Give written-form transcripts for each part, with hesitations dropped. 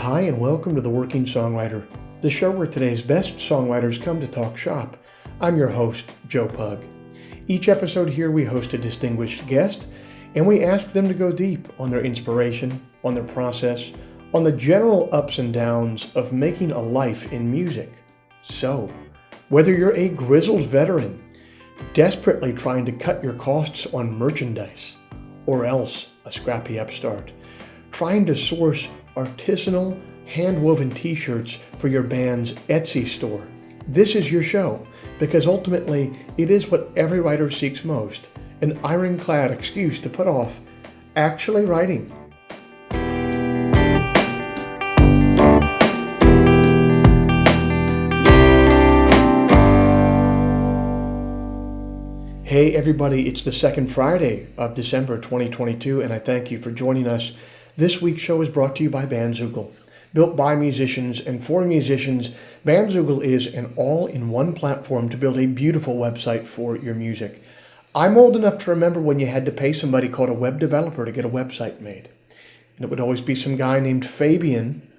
Hi, and welcome to The Working Songwriter, the show where today's best songwriters come to talk shop. I'm your host, Joe Pug. Each episode here we host a distinguished guest, and we ask them to go deep on their inspiration, on their process, on the general ups and downs of making a life in music. So, whether you're a grizzled veteran, desperately trying to cut your costs on merchandise, or else a scrappy upstart, trying to source artisanal, hand-woven t-shirts for your band's Etsy store, this is your show, because ultimately it is what every writer seeks most, an ironclad excuse to put off actually writing. Hey everybody, it's the second Friday of December 2022, and I thank you for joining us. This week's show is brought to you by Bandzoogle. Built by musicians and for musicians, Bandzoogle is an all-in-one platform to build a beautiful website for your music. I'm old enough to remember when you had to pay somebody called a web developer to get a website made. And it would always be some guy named Fabian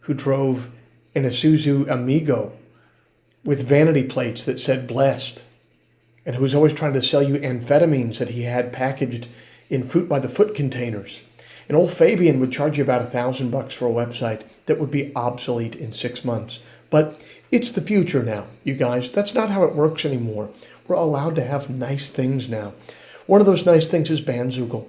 who drove an Isuzu Amigo with vanity plates that said blessed, and who was always trying to sell you amphetamines that he had packaged in fruit by the foot containers. And old Fabian would charge you about $1,000 for a website that would be obsolete in 6 months. But it's the future now, you guys. That's not how it works anymore. We're allowed to have nice things now. One of those nice things is Bandzoogle.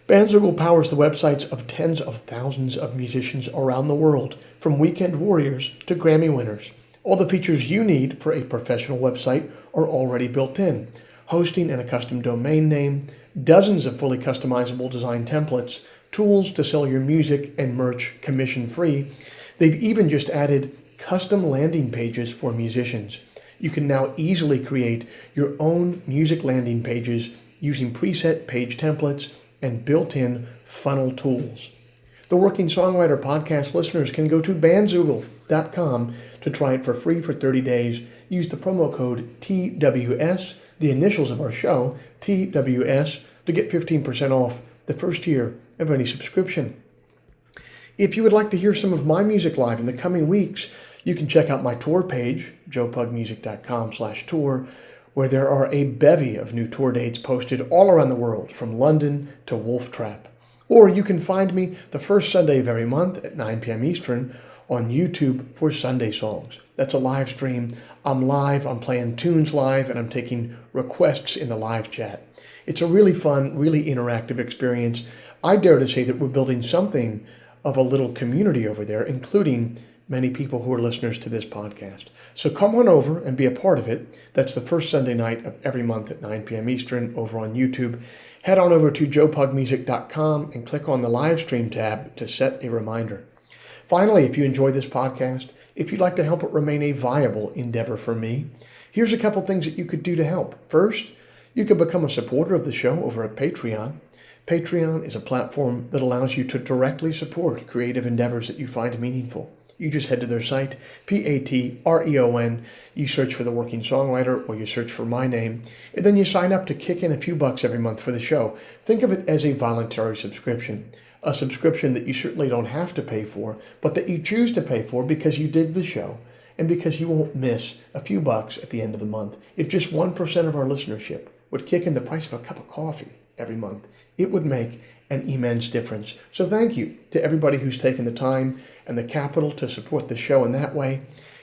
Bandzoogle powers the websites of tens of thousands of musicians around the world, from weekend warriors to Grammy winners. All the features you need for a professional website are already built in. Hosting and a custom domain name, dozens of fully customizable design templates, tools to sell your music and merch commission-free. They've even just added custom landing pages for musicians. You can now easily create your own music landing pages using preset page templates and built-in funnel tools. The Working Songwriter podcast listeners can go to bandzoogle.com to try it for free for 30 days. Use the promo code TWS, the initials of our show, TWS, to get 15% off the first year of any subscription. If you would like to hear some of my music live in the coming weeks, you can check out my tour page, joepugmusic.com/tour, where there are a bevy of new tour dates posted all around the world, from London to Wolf Trap. Or you can find me the first Sunday of every month at 9 p.m. Eastern on YouTube for Sunday Songs. That's a live stream. I'm live, I'm playing tunes live, and I'm taking requests in the live chat. It's a really fun, really interactive experience. I dare to say that we're building something of a little community over there, including many people who are listeners to this podcast. So come on over and be a part of it. That's the first Sunday night of every month at 9 p.m. Eastern over on YouTube. Head on over to joepugmusic.com and click on the live stream tab to set a reminder. Finally, if you enjoy this podcast, if you'd like to help it remain a viable endeavor for me, here's a couple things that you could do to help. First, you could become a supporter of the show over at Patreon. Patreon is a platform that allows you to directly support creative endeavors that you find meaningful. You just head to their site, Patreon, you search for The Working Songwriter, or you search for my name, and then you sign up to kick in a few bucks every month for the show. Think of it as a voluntary subscription, a subscription that you certainly don't have to pay for, but that you choose to pay for because you dig the show and because you won't miss a few bucks at the end of the month. If just 1% of our listenership would kick in the price of a cup of coffee every month, it would make an immense difference. So thank you to everybody who's taken the time and the capital to support the show in that way.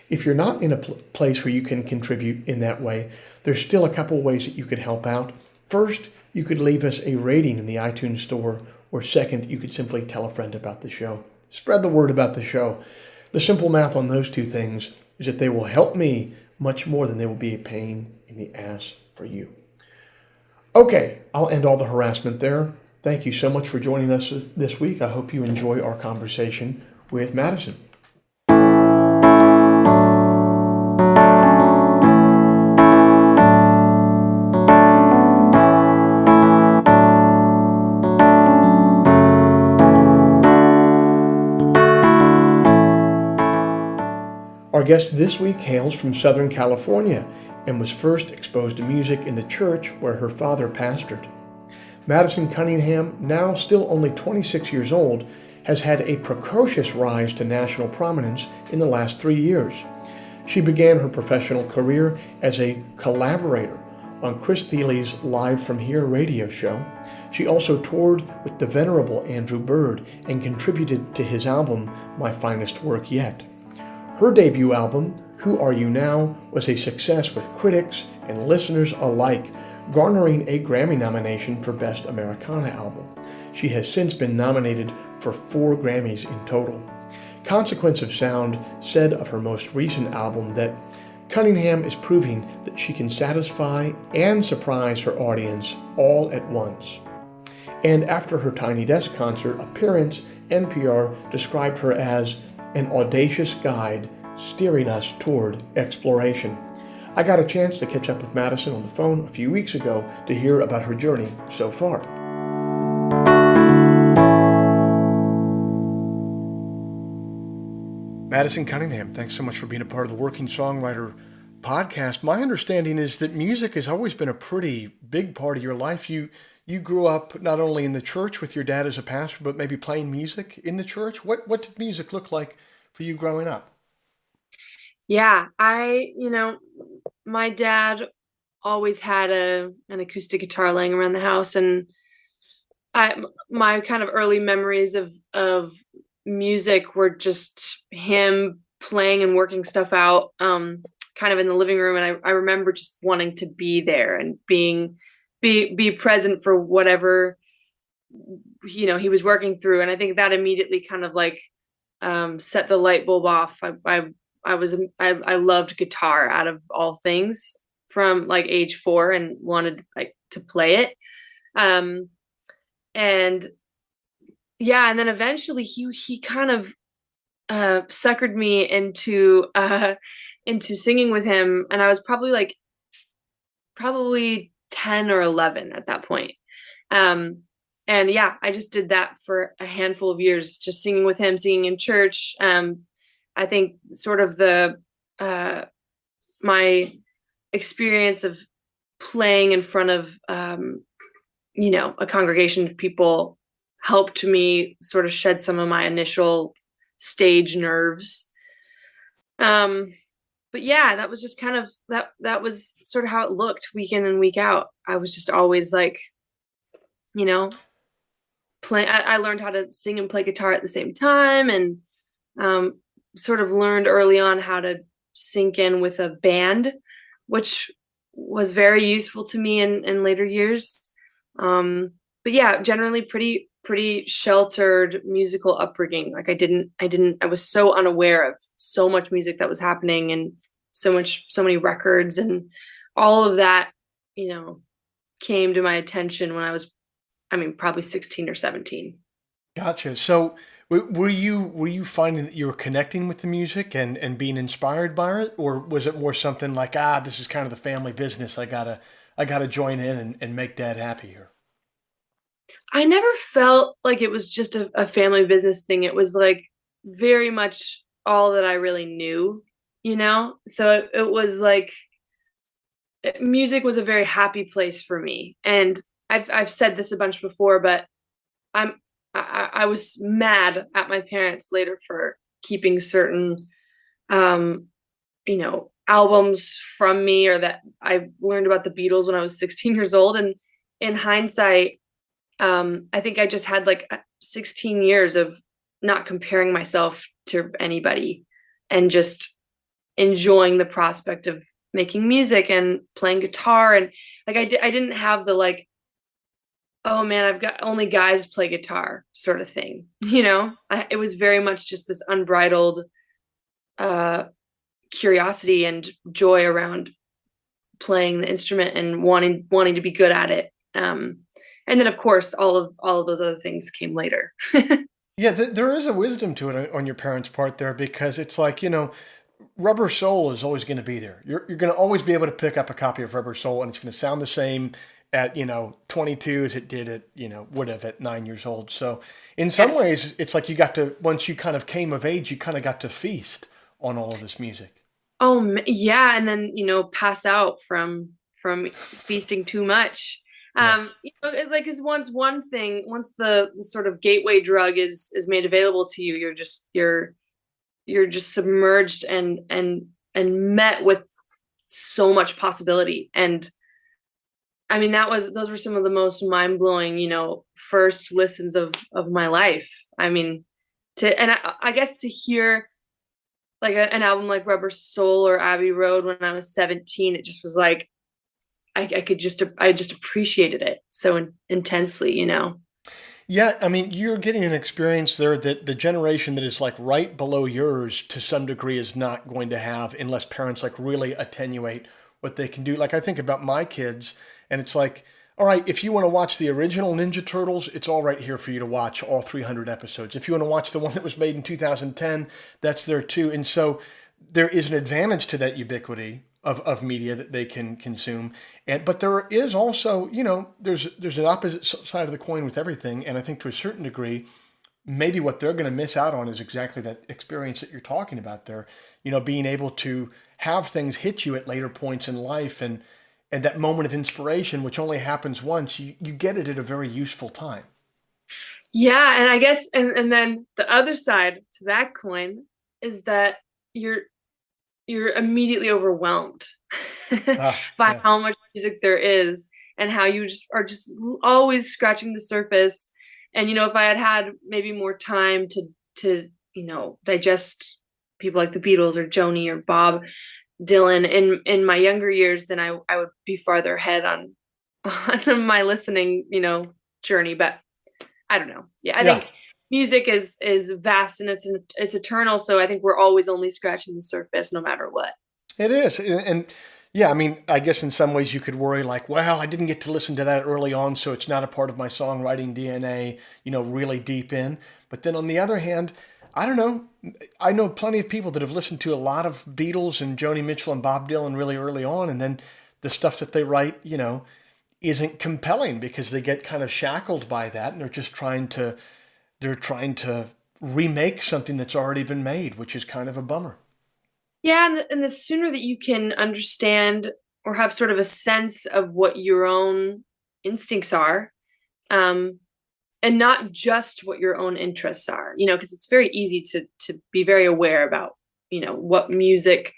If you're not in a place where you can contribute in that way, there's still a couple ways that you could help out. First, you could leave us a rating in the iTunes store, or second, you could simply tell a friend about the show. Spread the word about the show. The simple math on those two things is that they will help me much more than they will be a pain in the ass for you. Okay, I'll end all the harassment there. Thank you so much for joining us this week. I hope you enjoy our conversation with Madison. Our guest this week hails from Southern California and was first exposed to music in the church where her father pastored. Madison Cunningham, now still only 26 years old, has had a precocious rise to national prominence in the last 3 years. She began her professional career as a collaborator on Chris Thile's Live From Here radio show. She also toured with the venerable Andrew Bird and contributed to his album, My Finest Work Yet. Her debut album, Who Are You Now, was a success with critics and listeners alike, garnering a Grammy nomination for Best Americana Album. She has since been nominated for 4 Grammys in total. Consequence of Sound said of her most recent album that Cunningham is proving that she can satisfy and surprise her audience all at once. And after her Tiny Desk concert appearance, NPR described her as an audacious guide steering us toward exploration. I got a chance to catch up with Madison on the phone a few weeks ago to hear about her journey so far. Madison Cunningham, thanks so much for being a part of the Working Songwriter podcast. My understanding is that music has always been a pretty big part of your life. You grew up not only in the church with your dad as a pastor, but maybe playing music in the church. What did music look like for you growing up? Yeah, my dad always had an acoustic guitar laying around the house, and my kind of early memories of music were just him playing and working stuff out, kind of in the living room. And I remember just wanting to be there and be present for whatever he was working through. And I think that immediately kind of like set the light bulb off. I loved guitar out of all things from like age 4 and wanted like to play it. And yeah, and then eventually he kind of suckered me into singing with him, and I was probably 10 or 11 at that point. And yeah, I just did that for a handful of years, just singing with him, singing in church. I think sort of my experience of playing in front of a congregation of people helped me sort of shed some of my initial stage nerves. But yeah, that was just kind of that was sort of how it looked week in and week out. I was just always like, you know, I learned how to sing and play guitar at the same time, and sort of learned early on how to sync in with a band, which was very useful to me in later years. But yeah, generally pretty sheltered musical upbringing. Like I was so unaware of so much music that was happening, and so many records, and all of that, came to my attention when I was, probably 16 or 17. Gotcha. So were you finding that you were connecting with the music and being inspired by it, or was it more something like, this is kind of the family business. I gotta join in and make dad happy here? I never felt like it was just a family business thing. It was like very much all that I really knew. So it was like music was a very happy place for me. And I've said this a bunch before, but I was mad at my parents later for keeping certain albums from me, or that I learned about the Beatles when I was 16 years old. And in hindsight, I think I just had like 16 years of not comparing myself to anybody and just enjoying the prospect of making music and playing guitar. And like I didn't have the like, oh man, I've got only guys play guitar sort of thing. It was very much just this unbridled curiosity and joy around playing the instrument and wanting to be good at it. And then of course all of those other things came later. Yeah, there is a wisdom to it on your parents' part there, because it's like, Rubber Soul is always going to be there. You're going to always be able to pick up a copy of Rubber Soul, and it's going to sound the same at 22 as it did at would have at 9 years old. So in some Yes. ways, it's like you got to, once you kind of came of age, you kind of got to feast on all of this music. Oh yeah, and then pass out from feasting too much. Yeah. Like, is once one thing, once the sort of gateway drug is made available to you, you're just submerged and met with so much possibility. And I mean, those were some of the most mind blowing, first listens of my life. I mean, I guess to hear like an album like Rubber Soul or Abbey Road when I was 17, it just was like I just appreciated it so intensely. Yeah, I mean, you're getting an experience there that the generation that is like right below yours to some degree is not going to have unless parents like really attenuate what they can do. Like I think about my kids and it's like, all right, if you want to watch the original Ninja Turtles, it's all right here for you to watch all 300 episodes. If you want to watch the one that was made in 2010, that's there too. And so there is an advantage to that ubiquity of media that they can consume. But there is also, there's an opposite side of the coin with everything. And I think to a certain degree, maybe what they're going to miss out on is exactly that experience that you're talking about there. Being able to have things hit you at later points in life and that moment of inspiration, which only happens once, you get it at a very useful time. Yeah, and I guess and then the other side to that coin is that you're you're immediately overwhelmed Ah, by yeah. how much music there is and how you just are just always scratching the surface. And if I had had maybe more time to digest people like the Beatles or Joni or Bob Dylan in my younger years, then I would be farther ahead on my listening, journey. But I don't know. Yeah, I Yeah, think music is vast and it's eternal. So I think we're always only scratching the surface, no matter what. it is. And yeah, I mean, I guess in some ways you could worry like, well, I didn't get to listen to that early on, so it's not a part of my songwriting DNA, really deep in. But then on the other hand, I don't know. I know plenty of people that have listened to a lot of Beatles and Joni Mitchell and Bob Dylan really early on, and then the stuff that they write, isn't compelling because they get kind of shackled by that, and they're trying to remake something that's already been made, which is kind of a bummer. Yeah, and the sooner that you can understand or have sort of a sense of what your own instincts are, um, and not just what your own interests are, because it's very easy to be very aware about, what music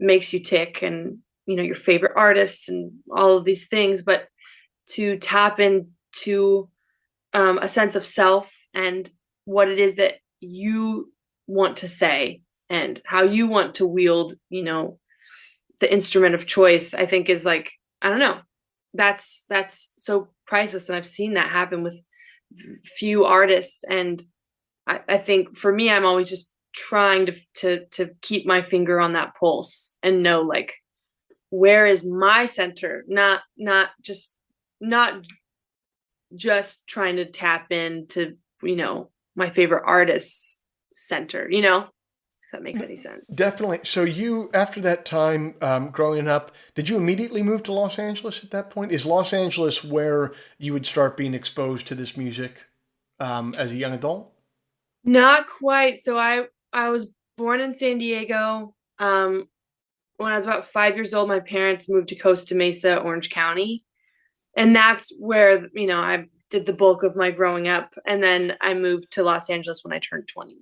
makes you tick and your favorite artists and all of these things, but to tap into a sense of self and what it is that you want to say and how you want to wield, the instrument of choice, I think is like, I don't know, that's so priceless. And I've seen that happen with few artists. And I think for me, I'm always just trying to keep my finger on that pulse and know like where is my center, not just trying to tap into, my favorite artist's center, if that makes any sense. Definitely. So you, after that time growing up, did you immediately move to Los Angeles at that point? Is Los Angeles where you would start being exposed to this music as a young adult? Not quite. So I was born in San Diego. When I was about 5 years old, my parents moved to Costa Mesa, Orange County, and that's where I did the bulk of my growing up. And then I moved to Los Angeles when I turned 21.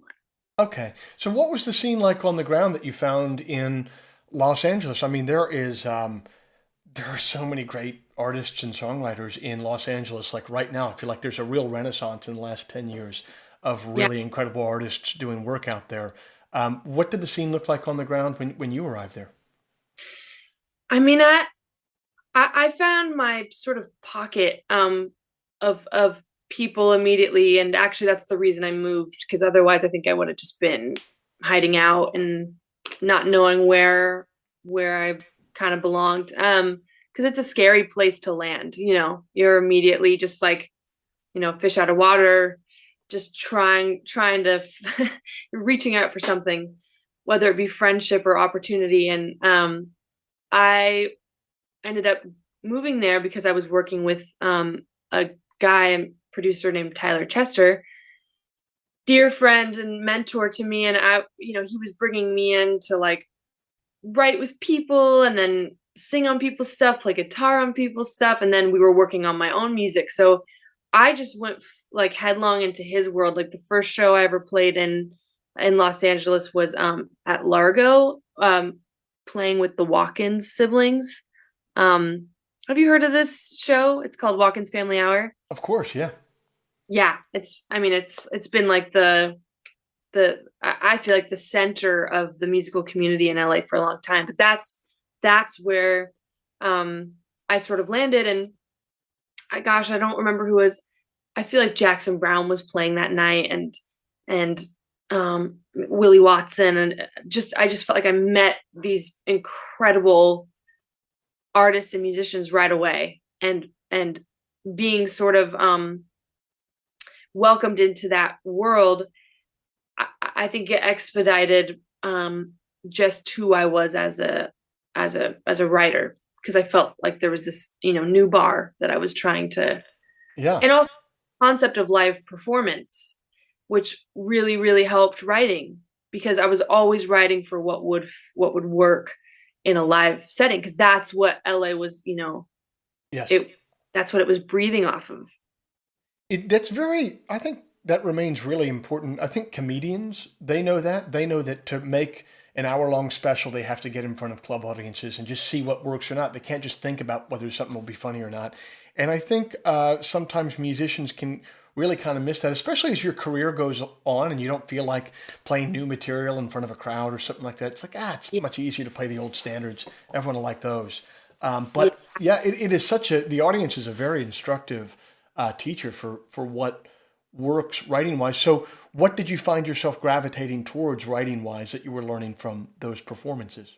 Okay. So what was the scene like on the ground that you found in Los Angeles? I mean, there are so many great artists and songwriters in Los Angeles. Like right now, I feel like there's a real renaissance in the last 10 years of Yeah. really incredible artists doing work out there. What did the scene look like on the ground when you arrived there? I mean, I found my sort of pocket of people immediately, and actually that's the reason I moved, because otherwise I think I would have just been hiding out and not knowing where I kind of belonged. Because it's a scary place to land, You're immediately just like, fish out of water, just trying to reaching out for something, whether it be friendship or opportunity. And I ended up moving there because I was working with a guy and producer named Tyler Chester, dear friend and mentor to me. And he was bringing me in to like write with people and then sing on people's stuff, play guitar on people's stuff, and then we were working on my own music. So I just went like headlong into his world. Like the first show I ever played in Los Angeles was at Largo, playing with the Watkins siblings. Have you heard of this show? It's called Watkins Family Hour. Of course, yeah. Yeah, it's been like I feel like the center of the musical community in LA for a long time. But that's where I sort of landed. And I don't remember who was. I feel like Jackson Brown was playing that night, and Willie Watson, and I just felt like I met these incredible artists and musicians right away, and being sort of welcomed into that world. I think it expedited just who I was as a writer, because I felt like there was this new bar that I was trying to, Yeah. and also the concept of live performance, which really really helped writing, because I was always writing for what would work in a live setting, because that's what LA was, Yes. That's what it was breathing off of. I think that remains really important. I think comedians, they know that. They know that to make an hour-long special, they have to get in front of club audiences and just see what works or not. They can't just think about whether something will be funny or not. And I think sometimes musicians can really kind of miss that, especially as your career goes on and you don't feel like playing new material in front of a crowd or something like that. It's like, it's Yeah. much easier to play the old standards. Everyone will like those. Yeah. But yeah, it is the audience is a very instructive teacher for what works writing wise. So, what did you find yourself gravitating towards writing wise that you were learning from those performances?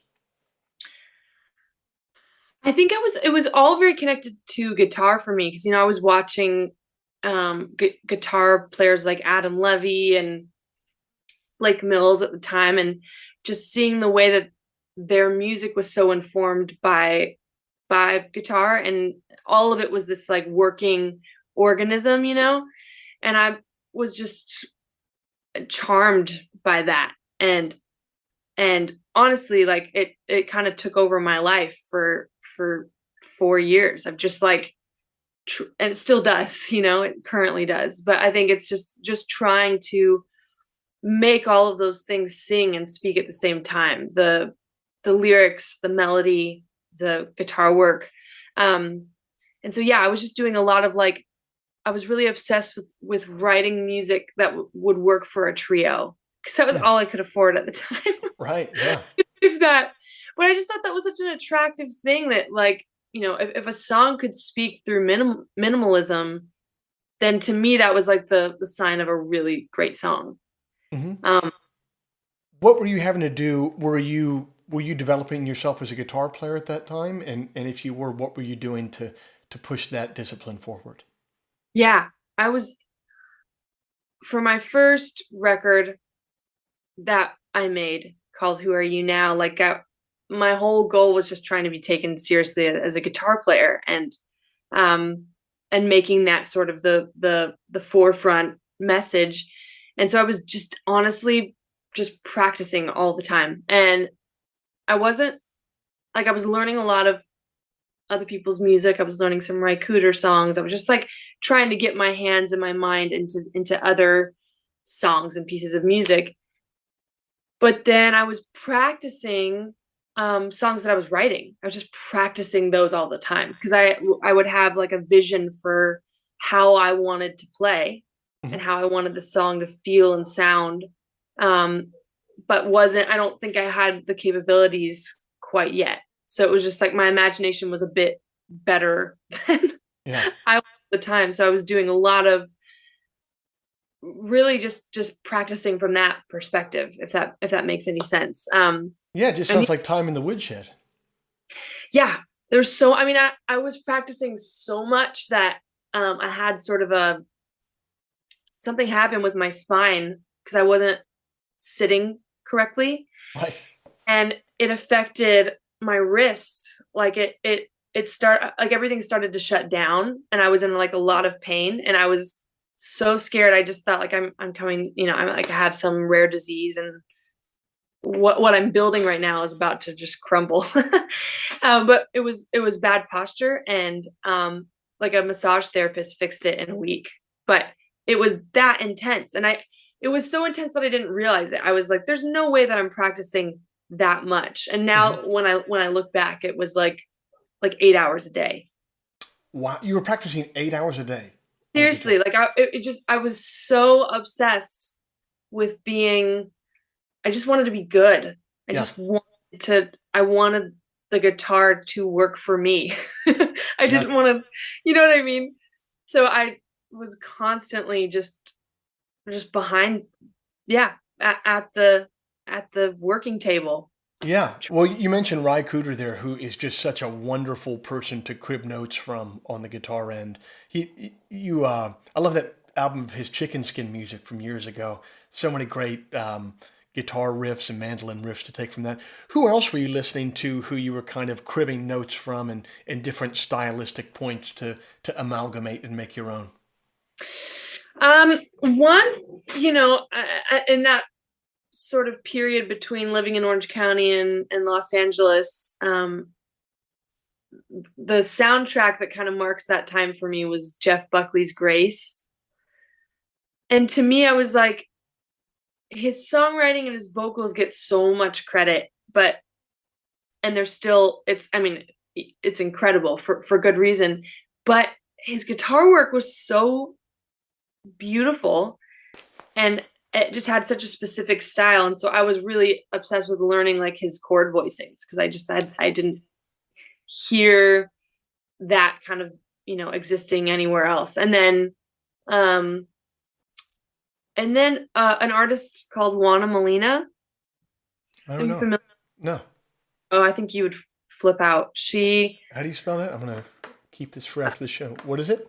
I think it was all very connected to guitar for me, because I was watching guitar players like Adam Levy and Blake Mills at the time, and just seeing the way that their music was so informed by guitar, and all of it was this like working organism, and I was just charmed by that. And honestly, like it kind of took over my life for 4 years. I've just like and it still does, it currently does, but I think it's just trying to make all of those things sing and speak at the same time. The lyrics, the melody, the guitar work. And so yeah, I was just doing a lot of like, I was really obsessed with writing music that would work for a trio, because that was Yeah. all I could afford at the time. Right. Yeah. if that But I just thought that was such an attractive thing, that like, if a song could speak through minimalism, then to me that was like the sign of a really great song. Hmm. um What were you having to do? Were you developing yourself as a guitar player at that time? And if you were, what were you doing to push that discipline forward? yeah, I was, for my first record that I made, called Who Are You Now, like my whole goal was just trying to be taken seriously as a guitar player, um and making that sort of the forefront message. And so I was just honestly just practicing all the time, and I wasn't like, I was learning a lot of other people's music. I was learning some Ray Cooder songs. I was just like trying to get my hands and my mind into other songs and pieces of music. But then I was practicing songs that I was writing. I was just practicing those all the time, because I would have like a vision for how I wanted to play and Hmm. how I wanted the song to feel and sound. Um, but I don't think I had the capabilities quite yet. So it was just like my imagination was a bit better than Yeah. I was at the time. So I was doing a lot of really just practicing from that perspective, if that makes any sense. Yeah. It just And sounds like time in the woodshed. yeah, there's so I mean I was practicing so much that I had sort of a something happen with my spine, because I wasn't sitting correctly, Right. and it affected my wrists. Like everything started to shut down, and I was in like a lot of pain, and I was so scared. I just thought like I'm coming, I'm like I have some rare disease, and what I'm building right now is about to just crumble. But it was bad posture, and like a massage therapist fixed it in a week. But it was that intense, and it was so intense that I didn't realize it. I was like, there's no way that I'm practicing that much. And Hmm. now when I look back, it was like 8 hours a day. Wow, you were practicing 8 hours a day on the guitar. Seriously, like I was so obsessed with being. I just wanted to be good. I Yeah, just I wanted the guitar to work for me. I yeah. didn't want to, you know what I mean? So I was constantly just behind, yeah, at the working table. Yeah. Well, you mentioned Ry Cooder there, who is just such a wonderful person to crib notes from on the guitar end. I love that album of his Chicken Skin music from years ago. So many great guitar riffs and mandolin riffs to take from that. Who else were you listening to who you were kind of cribbing notes from and different stylistic points to amalgamate and make your own? One, in that sort of period between living in Orange County and Los Angeles, the soundtrack that kind of marks that time for me was Jeff Buckley's Grace. And to me, I was like, his songwriting and his vocals get so much credit, but and they're still I mean, it's incredible for good reason, but his guitar work was so beautiful, and it just had such a specific style. And so I was really obsessed with learning like his chord voicings, because I didn't hear that kind of, existing anywhere else. Um an artist called Juana Molina. I Are don't you know. familiar? No. Oh, I think you would flip out. She How do you spell that? I'm gonna keep this for after the show. What is it?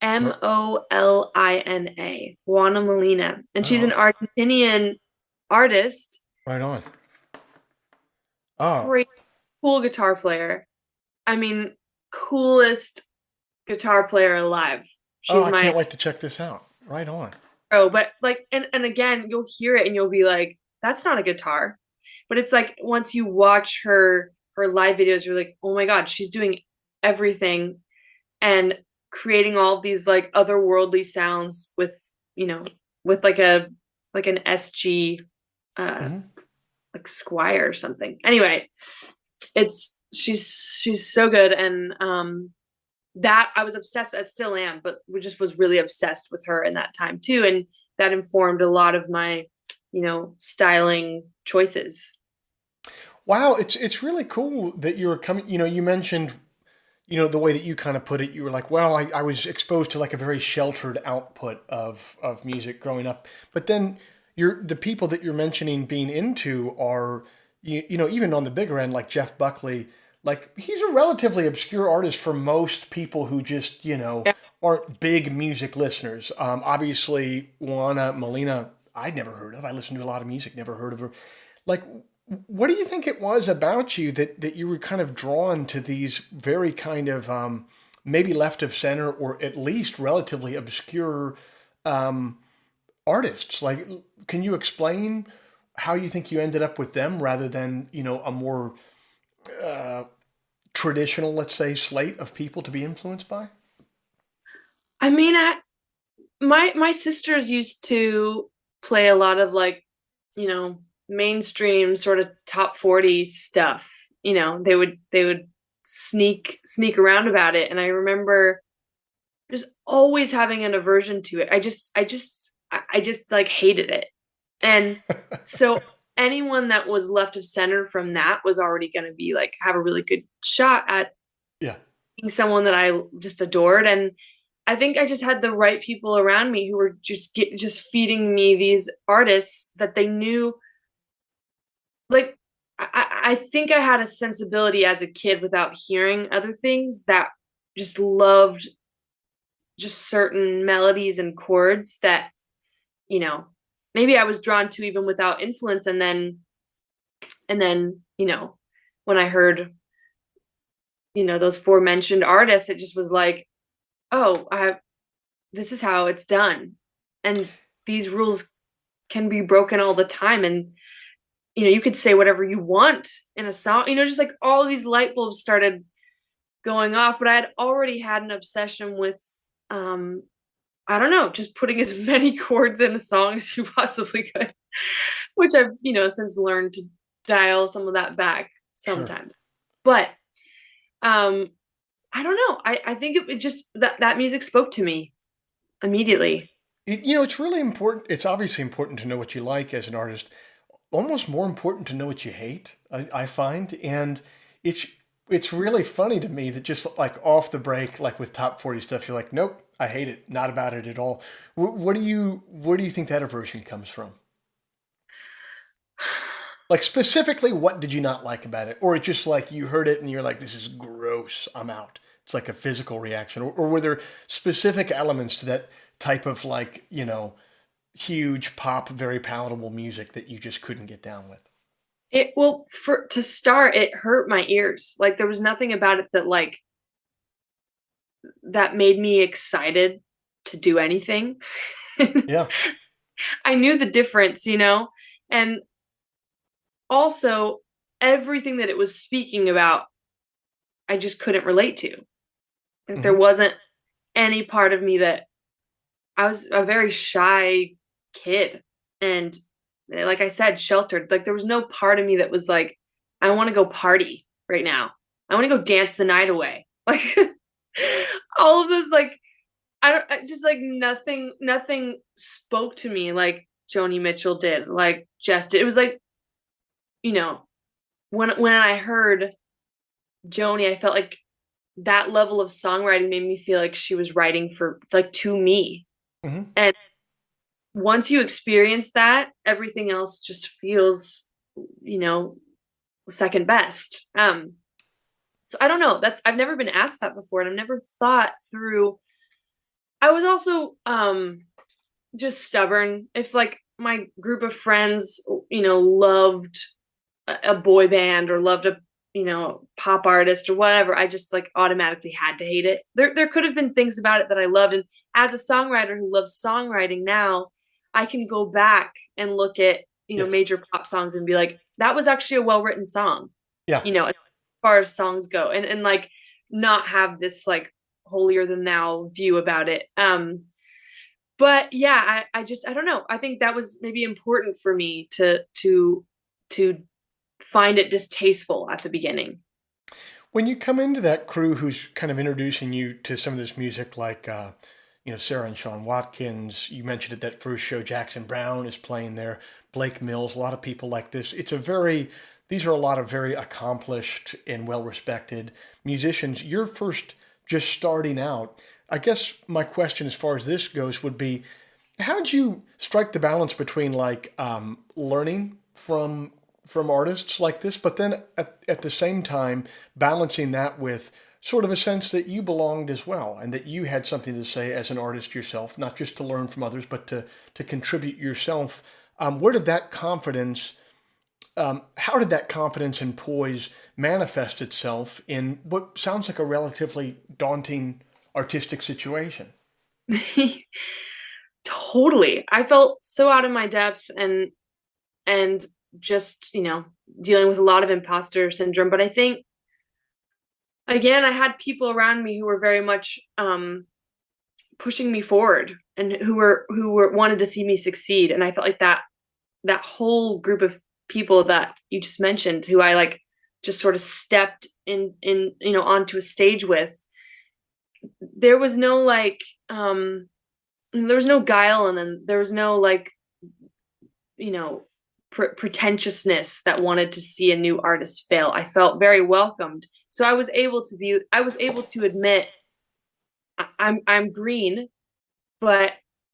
Juana Mer- Molina, Juana Molina, and she's an Oh, Argentinian artist. right on. Oh, Great, cool guitar player. I mean, coolest guitar player alive. oh, She's I my can't wait to check this out. Right on. pro. But like, and again, you'll hear it and you'll be like, that's not a guitar. But it's like once you watch her live videos, you're like, oh my God, she's doing everything and creating all of these like otherworldly sounds with, you know, with like an SG uh Hmm. like Squire or something. Anyway, she's so good. And that I was obsessed, I still am, but we just was really obsessed with her in that time too. And that informed a lot of my, styling choices. Wow, it's really cool that you were coming. You mentioned, the way that you kind of put it. You were like, well, I was exposed to like a very sheltered output of music growing up, but then the people that you're mentioning being into are, even on the bigger end, like Jeff Buckley. Like he's a relatively obscure artist for most people who just Yeah. aren't big music listeners. Obviously, Juana Molina, I'd never heard of. I listened to a lot of music, never heard of her. Like, what do you think it was about you that you were kind of drawn to these very kind of maybe left of center or at least relatively obscure um, artists? Like, can you explain how you think you ended up with them rather than a more uh, traditional, let's say, slate of people to be influenced by? I mean, my sisters used to play a lot of like, you know, mainstream sort of top 40 stuff. They would sneak around about it. And I remember just always having an aversion to it. I just like hated it. And so anyone that was left of center from that was already going to be like have a really good shot at Yeah. being someone that I just adored. And I think I just had the right people around me who were just feeding me these artists that they knew. Like I think I had a sensibility as a kid without hearing other things, that just loved just certain melodies and chords that, you know, maybe I was drawn to even without influence. And then, when I heard, those forementioned artists, it just was like, oh, this is how it's done. And these rules can be broken all the time. And, you could say whatever you want in a song, just like all these light bulbs started going off. But I had already had an obsession with, I don't know, just putting as many chords in a song as you possibly could, which I've, since learned to dial some of that back Sure. sometimes. But um, I don't know. I think it just that music spoke to me immediately. It's really important. It's obviously important to know what you like as an artist. Almost more important to know what you hate, I find. And it's it's really funny to me that just like off the break, like with top 40 stuff, you're like, nope, I hate it, not about it at all. What do you where do you think that aversion comes from? Like specifically, what did you not like about it, or it just like you heard it and you're like, this is gross, I'm out. It's like a physical reaction, or were there specific elements to that type of like huge pop, very palatable music that you just couldn't get down with? Well, for to start, it hurt my ears. Like there was nothing about it that made me excited to do anything. Yeah. I knew the difference, and also everything that it was speaking about, I just couldn't relate to. Like there Hmm. wasn't any part of me that I was a very shy kid and like I said, sheltered. Like there was no part of me that was like, I want to go party right now. I want to go dance the night away. Like all of this, like just like nothing spoke to me like Joni Mitchell did, like Jeff did. It was like, you know, when I heard Joni, I felt like that level of songwriting made me feel like she was writing for like to me. Hmm. And once you experience that, everything else just feels, you know, second best. So I don't know. I've never been asked that before, and I've never thought through. I was also just stubborn. If like my group of friends, loved a boy band or loved a pop artist or whatever, I just like automatically had to hate it. There could have been things about it that I loved, and as a songwriter who loves songwriting now, I can go back and look at Yes. major pop songs and be like, that was actually a well written song, Yeah. as far as songs go, and like not have this like holier than thou view about it. But yeah, I don't know. I think that was maybe important for me to find it distasteful at the beginning. When you come into that crew who's kind of introducing you to some of this music, like Sarah and Sean Watkins, you mentioned at that first show, Jackson Brown is playing there, Blake Mills, a lot of people like this. These are a lot of very accomplished and well respected musicians. You're first just starting out. I guess my question as far as this goes would be, how did you strike the balance between like learning from artists like this, but then at the same time balancing that with sort of a sense that you belonged as well and that you had something to say as an artist yourself, not just to learn from others, but to contribute yourself. Where did that confidence? How did that confidence and poise manifest itself in what sounds like a relatively daunting artistic situation? Totally. I felt so out of my depth and just, dealing with a lot of imposter syndrome. But I think again, I had people around me who were very much pushing me forward and who were wanted to see me succeed. And I felt like that whole group of people that you just mentioned, who I like just sort of stepped in onto a stage with, there was no like there was no guile in them. There was no like you know pretentiousness that wanted to see a new artist fail. I felt very welcomed, so I was able to admit I'm green, but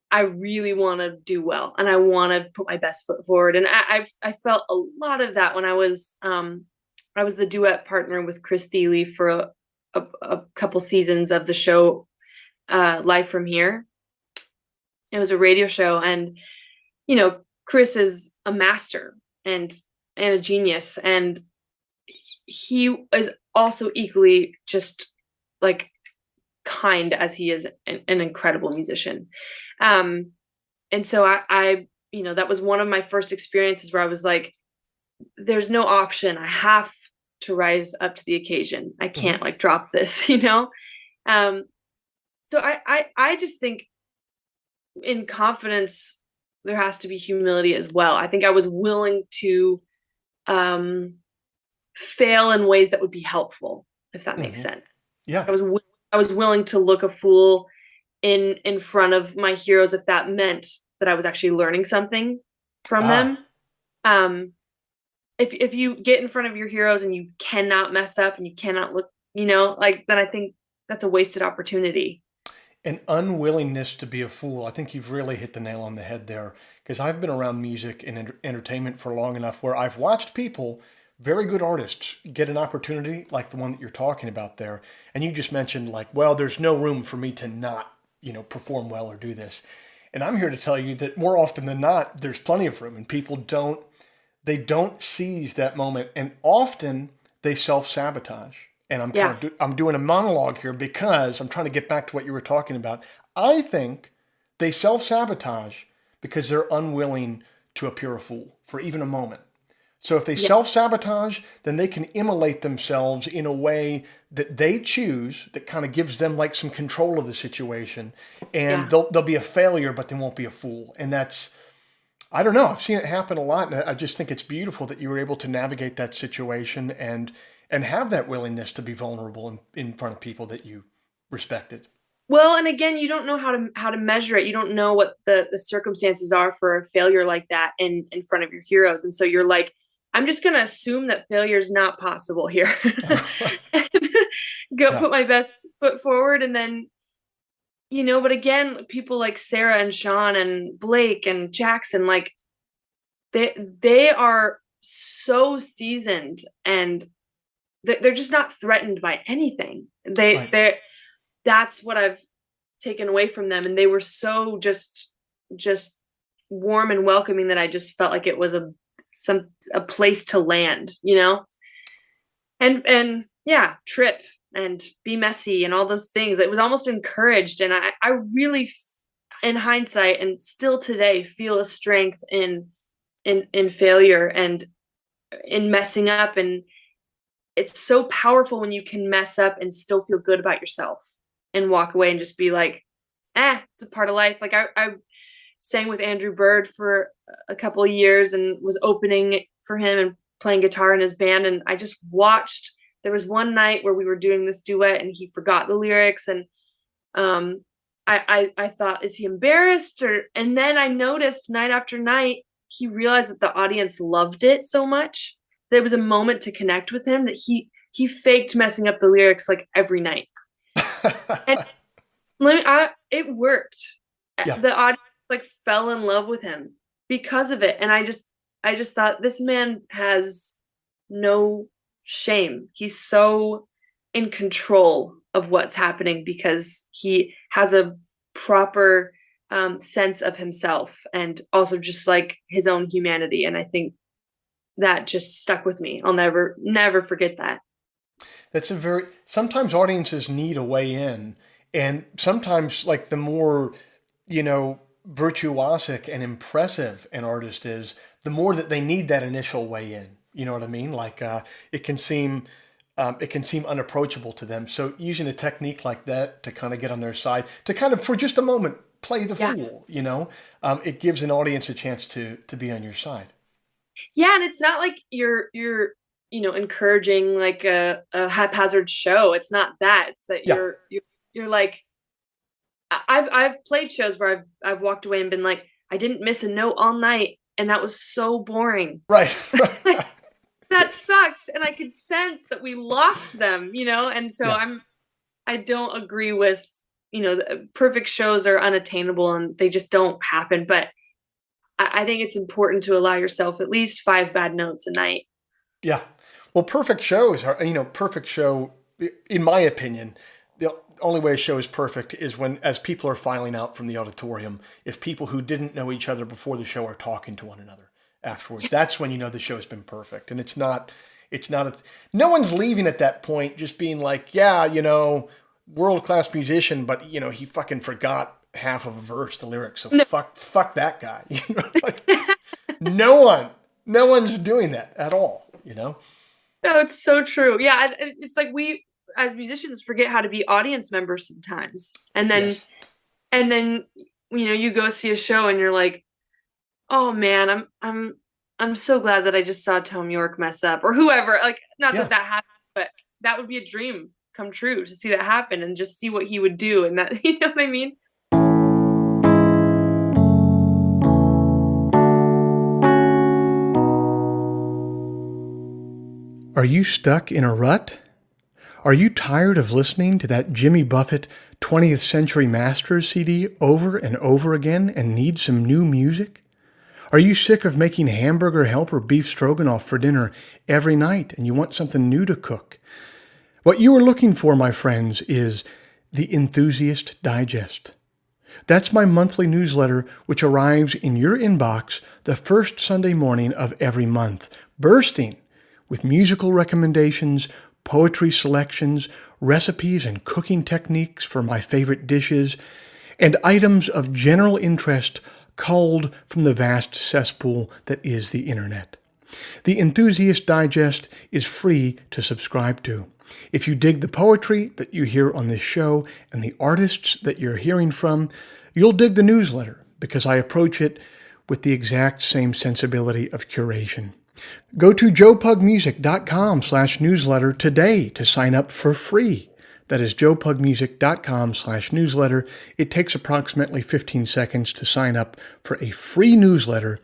I really want to do well and I want to put my best foot forward. And I felt a lot of that when I was the duet partner with Chris Thile for a couple seasons of the show Live from Here. It was a radio show, and Chris is a master and a genius, and he is also equally just like kind as he is an incredible musician. Um, and so that was one of my first experiences where I was like, there's no option. I have to rise up to the occasion. I Hmm. can't like drop this, Um, so I just think in confidence, there has to be humility as well. I think I was willing to um, fail in ways that would be helpful, if that makes Hmm. sense. Yeah. I was willing to look a fool in front of my heroes if that meant that I was actually learning something from Ah. them. Um, if you get in front of your heroes and you cannot mess up and you cannot look, like then I think that's a wasted opportunity. An unwillingness to be a fool. I think you've really hit the nail on the head there. Because I've been around music and entertainment for long enough where I've watched people, very good artists, get an opportunity like the one that you're talking about there. And you just mentioned, like, well, there's no room for me to not, perform well or do this. And I'm here to tell you that more often than not, there's plenty of room, and people don't seize that moment, and often they self-sabotage. And Yeah, I'm doing a monologue here because I'm trying to get back to what you were talking about. I think they self-sabotage because they're unwilling to appear a fool for even a moment. So if they yeah, self-sabotage, then they can immolate themselves in a way that they choose that kind of gives them like some control of the situation, and yeah. they'll be a failure, but they won't be a fool. And that's, I don't know. I've seen it happen a lot, and I just think it's beautiful that you were able to navigate that situation and have that willingness to be vulnerable in front of people that you respected. Well, and again, you don't know how to measure it. You don't know what the circumstances are for a failure like that in front of your heroes. And so you're like, I'm just gonna assume that failure is not possible here. And go Yeah. put my best foot forward and then, but again, people like Sarah and Sean and Blake and Jackson, like they are so seasoned and they're just not threatened by anything. Right. That's what I've taken away from them, and they were so just warm and welcoming that I just felt like it was a place to land, and yeah, trip and be messy and all those things. It was almost encouraged, and I really, in hindsight and still today, feel a strength in failure and in messing up, and it's so powerful when you can mess up and still feel good about yourself and walk away and just be like, it's a part of life. Like I sang with Andrew Bird for a couple of years and was opening for him and playing guitar in his band. And I just watched. There was one night where we were doing this duet and he forgot the lyrics, and um, I thought, is he embarrassed? And then I noticed night after night he realized that the audience loved it so much. There was a moment to connect with him that he faked messing up the lyrics like every night, and it worked. Yeah. The audience like fell in love with him because of it, and I just thought this man has no shame. He's so in control of what's happening because he has a proper sense of himself and also just like his own humanity. And I think that just stuck with me. I'll never forget that. Sometimes audiences need a way in. And sometimes, like, the more, virtuosic and impressive an artist is, the more that they need that initial way in. You know what I mean? Like, it can seem, it can seem unapproachable to them. So using a technique like that to kind of get on their side, to kind of, for just a moment, play the Yeah. fool, it gives an audience a chance to be on your side. Yeah, and it's not like you're encouraging like a haphazard show. It's not that. It's that Yeah. you're like I've played shows where I've walked away and been like, I didn't miss a note all night, and that was so boring. Right. Like that sucked, and I could sense that we lost them, and so Yeah. I don't agree with, perfect shows are unattainable and they just don't happen. But I think it's important to allow yourself at least 5 bad notes a night. Yeah. Well, perfect shows are, perfect show, in my opinion, the only way a show is perfect is when, as people are filing out from the auditorium, if people who didn't know each other before the show are talking to one another afterwards, that's when you know the show's been perfect. And no one's leaving at that point just being like, yeah, world class musician, but, he fucking forgot half of a verse, the lyrics. So No. fuck that guy. Like, no one, no one's doing that at all. No, it's so true. Yeah, it's like we as musicians forget how to be audience members sometimes. Yes. And then you go see a show and you're like, "Oh man, I'm so glad that I just saw Tom York mess up or whoever." Like not Yeah. that happened, but that would be a dream come true to see that happen and just see what he would do and that you know what I mean? Are you stuck in a rut? Are you tired of listening to that Jimmy Buffett 20th Century Masters CD over and over again and need some new music? Are you sick of making hamburger helper beef stroganoff for dinner every night and you want something new to cook? What you are looking for, my friends, is the Enthusiast Digest. That's my monthly newsletter, which arrives in your inbox the first Sunday morning of every month, bursting with musical recommendations, poetry selections, recipes and cooking techniques for my favorite dishes, and items of general interest culled from the vast cesspool that is the internet. The Enthusiast Digest is free to subscribe to. If you dig the poetry that you hear on this show and the artists that you're hearing from, you'll dig the newsletter because I approach it with the exact same sensibility of curation. Go to joepugmusic.com/newsletter today to sign up for free. That is joepugmusic.com/newsletter. It takes approximately 15 seconds to sign up for a free newsletter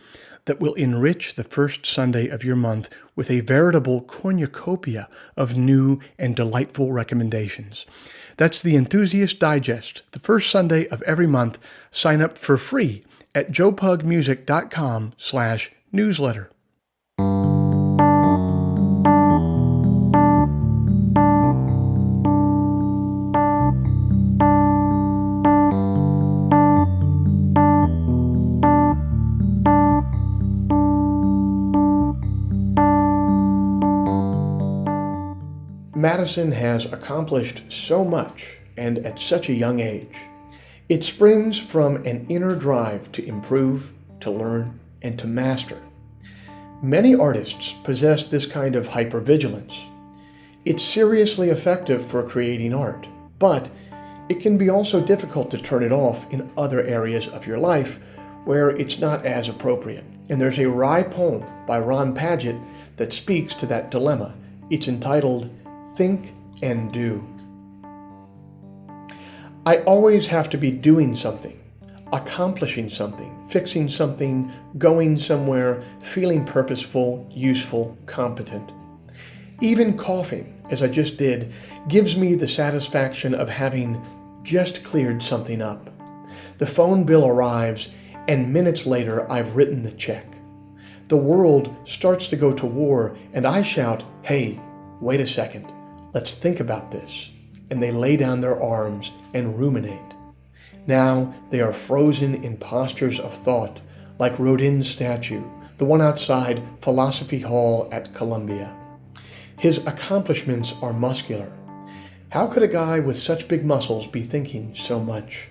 that will enrich the first Sunday of your month with a veritable cornucopia of new and delightful recommendations. That's the Enthusiast Digest, the first Sunday of every month. Sign up for free at joepugmusic.com/newsletter. Madison has accomplished so much, and at such a young age. It springs from an inner drive to improve, to learn, and to master. Many artists possess this kind of hypervigilance. It's seriously effective for creating art, but it can be also difficult to turn it off in other areas of your life where it's not as appropriate. And there's a wry poem by Ron Padgett that speaks to that dilemma. It's entitled, Think and Do. I always have to be doing something, accomplishing something, fixing something, going somewhere, feeling purposeful, useful, competent. Even coughing, as I just did, gives me the satisfaction of having just cleared something up. The phone bill arrives, and minutes later I've written the check. The world starts to go to war, and I shout, "Hey, wait a second. Let's think about this." And they lay down their arms and ruminate. Now they are frozen in postures of thought, like Rodin's statue, the one outside Philosophy Hall at Columbia. His accomplishments are muscular. How could a guy with such big muscles be thinking so much?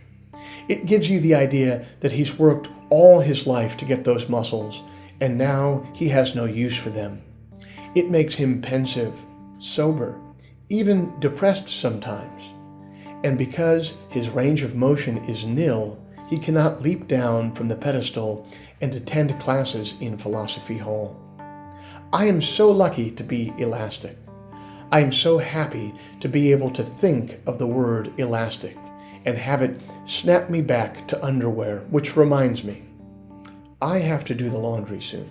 It gives you the idea that he's worked all his life to get those muscles, and now he has no use for them. It makes him pensive, sober, even depressed sometimes. And because his range of motion is nil, he cannot leap down from the pedestal and attend classes in Philosophy Hall. I am so lucky to be elastic. I am so happy to be able to think of the word elastic and have it snap me back to underwear, which reminds me, I have to do the laundry soon.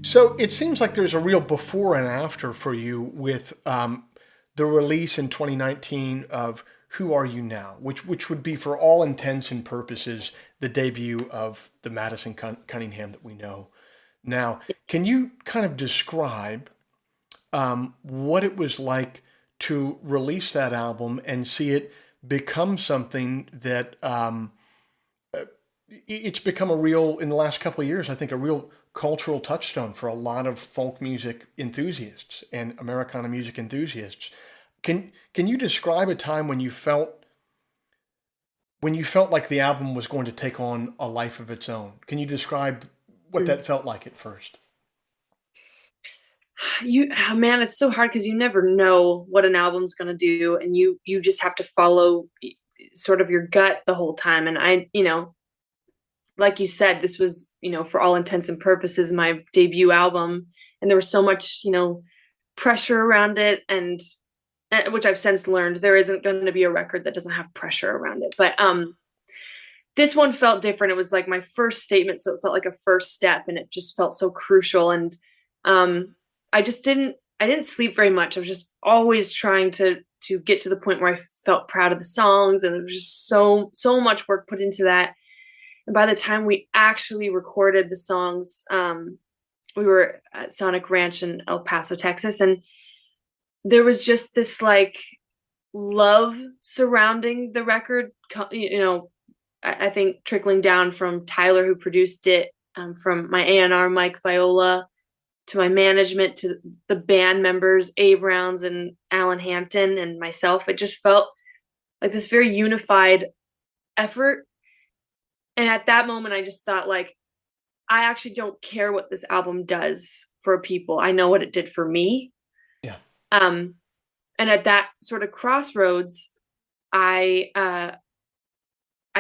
So it seems like there's a real before and after for you with the release in 2019 of Who Are You Now, which would be for all intents and purposes the debut of the Madison Cunningham that we know now. Can you kind of describe what it was like to release that album and see it become something that it's become a real, in the last couple of years, I think a real cultural touchstone for a lot of folk music enthusiasts and Americana music enthusiasts. Can you describe a time when you felt like the album was going to take on a life of its own? Can you describe what Mm. that felt like at first? Oh man, it's so hard because you never know what an album's gonna do, and you just have to follow sort of your gut the whole time. And like you said, this was, for all intents and purposes, my debut album, and there was so much, pressure around it, and which I've since learned there isn't going to be a record that doesn't have pressure around it. But this one felt different. It was like my first statement, so it felt like a first step, and it just felt so crucial. And um, I didn't sleep very much. I was just always trying to get to the point where I felt proud of the songs, and there was just so much work put into that. And by the time we actually recorded the songs, we were at Sonic Ranch in El Paso, Texas, and there was just this like love surrounding the record. I think trickling down from Tyler, who produced it, from my A&R Mike Viola, to my management, to the band members A Browns and Alan Hampton and myself. It just felt like this very unified effort. And at that moment, I just thought, like, I actually don't care what this album does for people. I know what it did for me. Yeah. Um, and at that sort of crossroads, I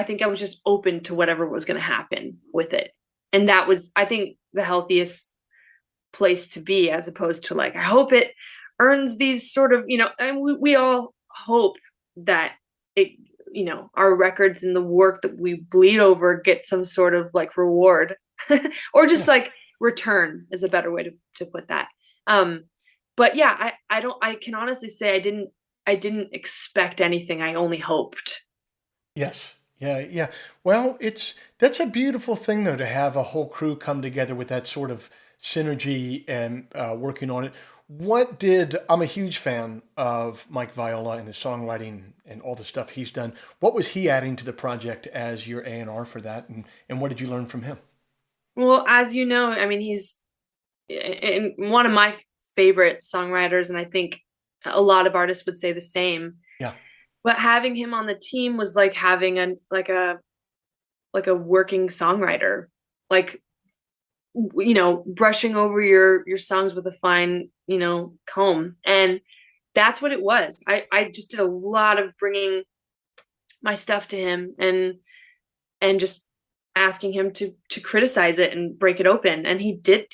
think I was just open to whatever was going to happen with it. And that was, I think, the healthiest place to be, as opposed to like, I hope it earns these sort of, and we all hope that it, our records and the work that we bleed over get some sort of like reward or just Yeah. like return is a better way to put that. But yeah, I can honestly say I didn't expect anything. I only hoped. Yes. Yeah. Yeah. Well, that's a beautiful thing though to have a whole crew come together with that sort of synergy and working on it. I'm a huge fan of Mike Viola and his songwriting and all the stuff he's done. What was he adding to the project as your A&R for that, and what did you learn from him? Well, as you know, I mean, he's one of my favorite songwriters, and I think a lot of artists would say the same. Yeah. But having him on the team was like having a working songwriter, like, brushing over your songs with a fine, comb. And that's what it was. I just did a lot of bringing my stuff to him, and just asking him to criticize it and break it open, and he did.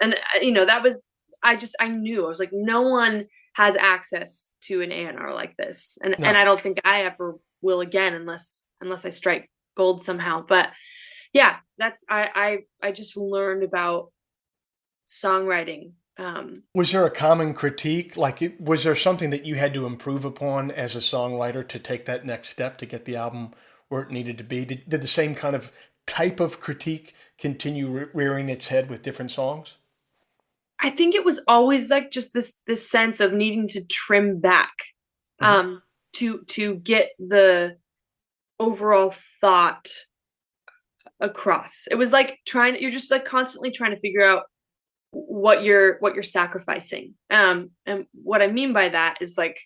And that was, I knew, I was like, no one has access to an A&R like this, and No. I don't think I ever will again, unless I strike gold somehow. But yeah, that's I just learned about songwriting. Was there a common critique? Was there something that you had to improve upon as a songwriter to take that next step to get the album where it needed to be? Did the same kind of type of critique continue rearing its head with different songs? I think it was always like just this sense of needing to trim back, Hmm. to get the overall thought across. It was like you're just like constantly trying to figure out what you're sacrificing. And what I mean by that is, like,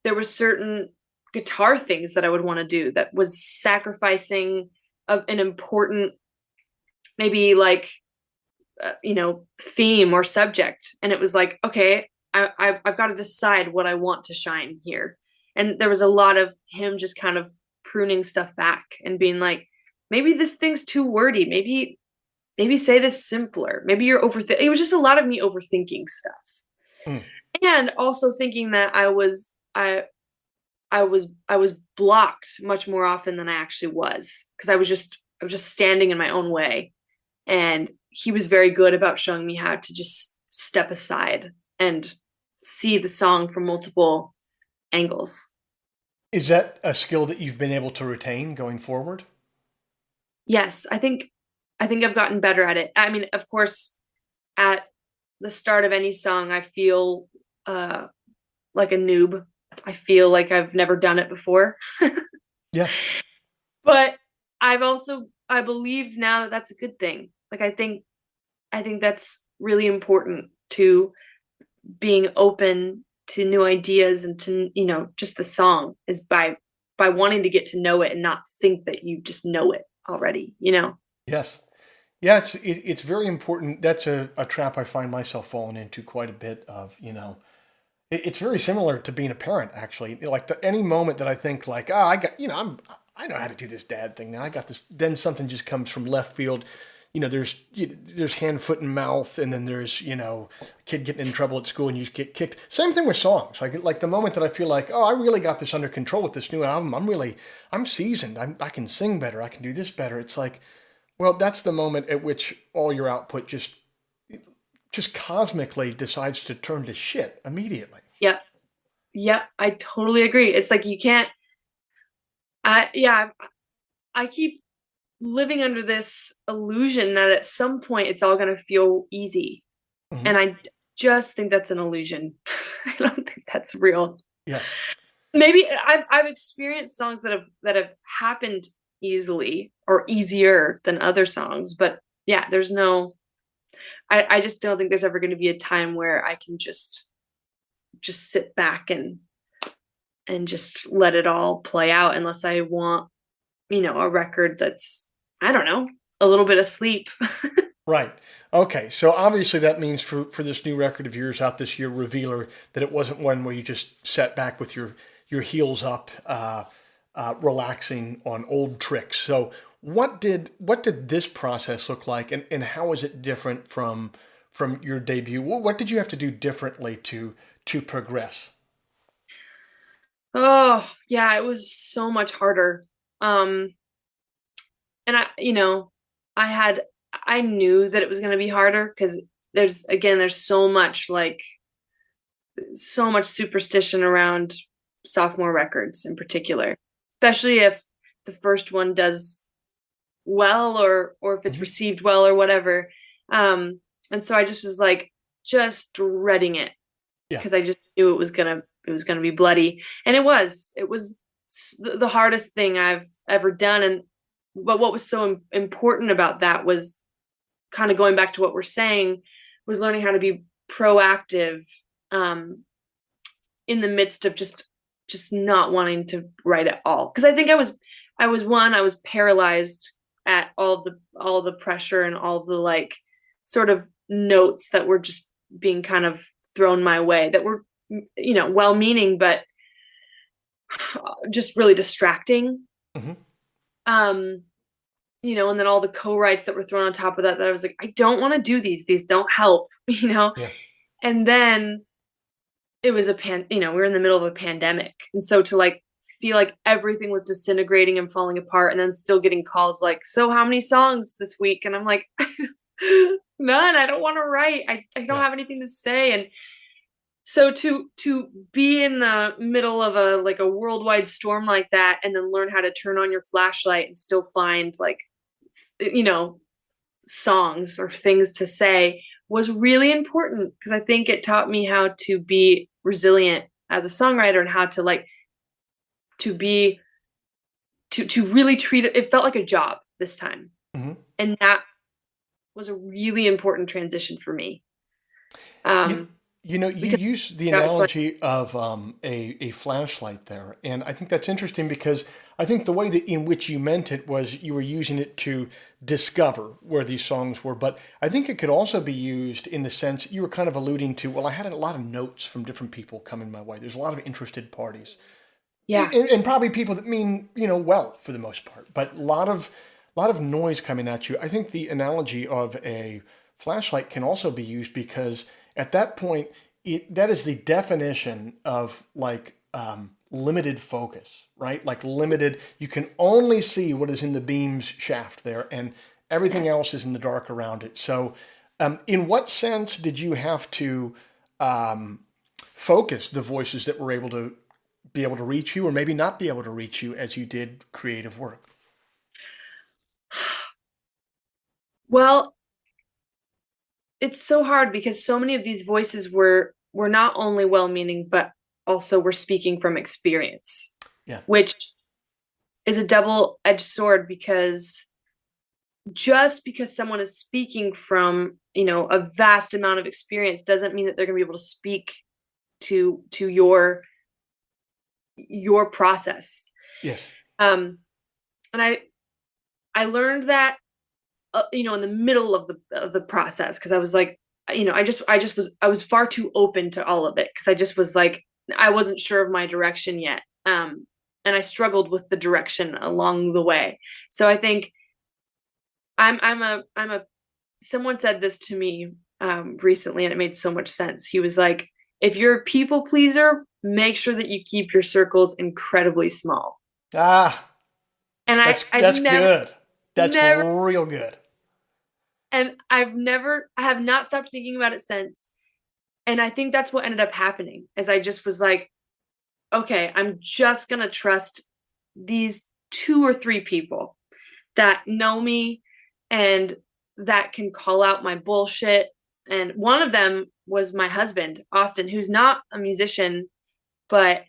there were certain guitar things that I would want to do that was sacrificing of an important, maybe like, theme or subject. And it was like, okay, I've got to decide what I want to shine here. And there was a lot of him just kind of pruning stuff back and being like, maybe this thing's too wordy. Maybe say this simpler. Maybe you're overthinking. It was just a lot of me overthinking stuff, Mm. and also thinking that I was blocked much more often than I actually was, because I was just standing in my own way. And he was very good about showing me how to just step aside and see the song from multiple angles. Is that a skill that you've been able to retain going forward? Yes, I think I've gotten better at it. I mean, of course, at the start of any song, I feel like a noob. I feel like I've never done it before. Yeah. But I believe now that that's a good thing. Like I think that's really important to being open to new ideas and to, just the song is by wanting to get to know it and not think that you just know it already. Yes. Yeah, it's very important. That's a trap I find myself falling into quite a bit of, it's very similar to being a parent, actually. Like any moment that I think like, oh, I know how to do this dad thing now. I got this. Then something just comes from left field. There's hand, foot, and mouth, and then there's a kid getting in trouble at school, and you just get kicked. Same thing with songs. Like the moment that I feel like, oh, I really got this under control with this new album. I'm seasoned. I can sing better. I can do this better. It's like, well, that's the moment at which all your output just cosmically decides to turn to shit immediately. Yeah. Yeah, I totally agree. It's like you can't I yeah, I keep living under this illusion that at some point it's all going to feel easy. Hmm. And just think that's an illusion. I don't think that's real. Yes. Maybe I've experienced songs that have happened easily or easier than other songs, but yeah, there's no I just don't think there's ever going to be a time where I can just sit back and just let it all play out unless I want, a record that's, I don't know, a little bit of sleep. Right. Okay. So obviously that means for this new record of yours out this year, Revealer, that it wasn't one where you just sat back with your heels up, relaxing on old tricks. So what did this process look like, and how is it different from your debut? What did you have to do differently to progress? Oh, yeah, it was so much harder. Um, and I knew that it was going to be harder because there's so much superstition around sophomore records in particular, especially if the first one does well or if it's Hmm. received well or whatever. And so I just was like just dreading it Yeah. because I just knew it was gonna be bloody, and it was the hardest thing I've ever done. And but what was so important about that was kind of going back to what we're saying was learning how to be proactive um, in the midst of just not wanting to write at all because I think I was paralyzed at all the pressure and all the like sort of notes that were just being kind of thrown my way that were well meaning but just really distracting. Hmm. um and then all the co-writes that were thrown on top of that I was like, I don't want to do these don't help. Yeah. And then it was we were in the middle of a pandemic, and so to like feel like everything was disintegrating and falling apart and then still getting calls like, so how many songs this week? And I'm like, none. I don't want to write. I don't Yeah. have anything to say. And so to be in the middle of a worldwide storm like that and then learn how to turn on your flashlight and still find like you know songs or things to say was really important because I think it taught me how to be resilient as a songwriter and how to like to be to really treat it. It felt like a job this time, Hmm. and that was a really important transition for me. You, Um, you because use the it's like, analogy of a flashlight there, and I think that's interesting because I think the way that in which you meant it was you were using it to discover where these songs were, but I think it could also be used in the sense you were kind of alluding to. Well, I had a lot of notes from different people coming my way. There's a lot of interested parties, yeah, and probably people that mean well for the most part, but a lot of noise coming at you. I think the analogy of a flashlight can also be used because at that point that is the definition of like limited focus, right? Like limited, you can only see what is in the beam's shaft there, and everything yes. else is in the dark around it. So, in what sense did you have to um, focus the voices that were able to be able to reach you or maybe not be able to reach you as you did creative work? Well, it's so hard because so many of these voices were not only well-meaning but also were speaking from experience, Yeah. which is a double-edged sword, because just because someone is speaking from, a vast amount of experience doesn't mean that they're going to be able to speak to your process. Yes. And I learned that, in the middle of the process, because I was like, I was far too open to all of it, because I just was like, I wasn't sure of my direction yet. And I struggled with the direction along the way. So I think someone said this to me recently, and it made so much sense. He was like, if you're a people pleaser, make sure that you keep your circles incredibly small. And that's I've good. That's never, real good. and I have not stopped thinking about it since. And I think that's what ended up happening, is I just was like, okay, I'm just going to trust these 2 or 3 people that know me and that can call out my bullshit. And one of them was my husband, Austin, who's not a musician, but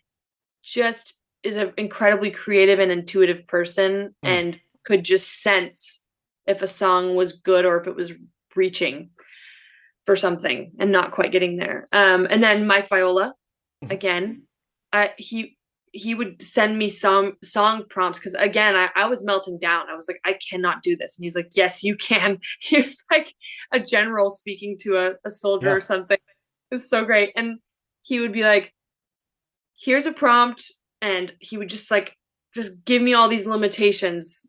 just is an incredibly creative and intuitive person, and could just sense if a song was good or if it was reaching for something and not quite getting there. And then Mike Viola, again, he would send me some song prompts, because again, I was melting down. I was like, I cannot do this. And he's like, yes, you can. He was like a general speaking to a soldier or something. It was so great. And he would be like, here's a prompt. And he would just give me all these limitations,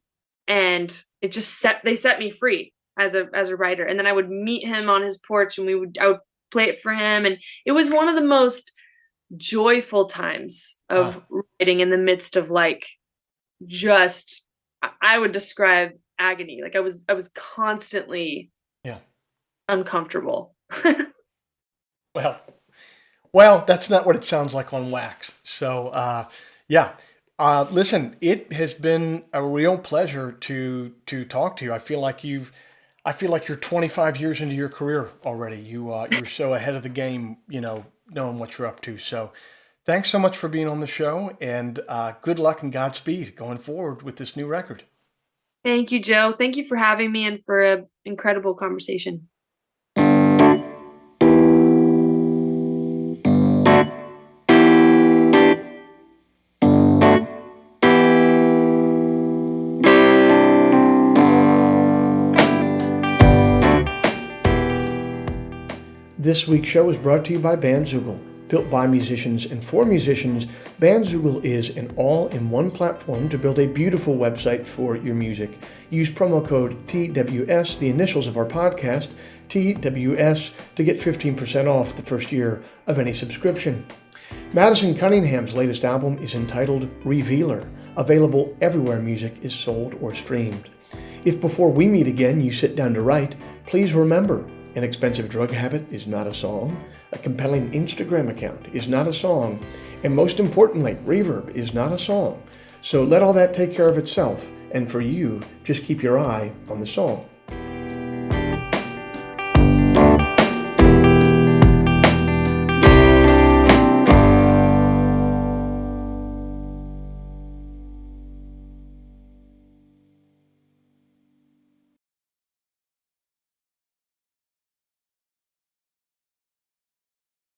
and they set me free as a writer. And then I would meet him on his porch, and I would play it for him. And it was one of the most joyful times of writing, in the midst of just, I would describe agony. Like I was constantly uncomfortable. Well, that's not what it sounds like on wax. So, listen, it has been a real pleasure to talk to you. I feel like you're 25 years into your career already. You're so ahead of the game, knowing what you're up to. So thanks so much for being on the show, and good luck and Godspeed going forward with this new record. Thank you, Joe. Thank you for having me and for an incredible conversation. This week's show is brought to you by Bandzoogle. Built by musicians and for musicians, Bandzoogle is an all-in-one platform to build a beautiful website for your music. Use promo code TWS, the initials of our podcast, TWS, to get 15% off the first year of any subscription. Madison Cunningham's latest album is entitled Revealer, available everywhere music is sold or streamed. If before we meet again you sit down to write, please remember, an expensive drug habit is not a song, a compelling Instagram account is not a song, and most importantly, reverb is not a song. So let all that take care of itself, and for you, just keep your eye on the song.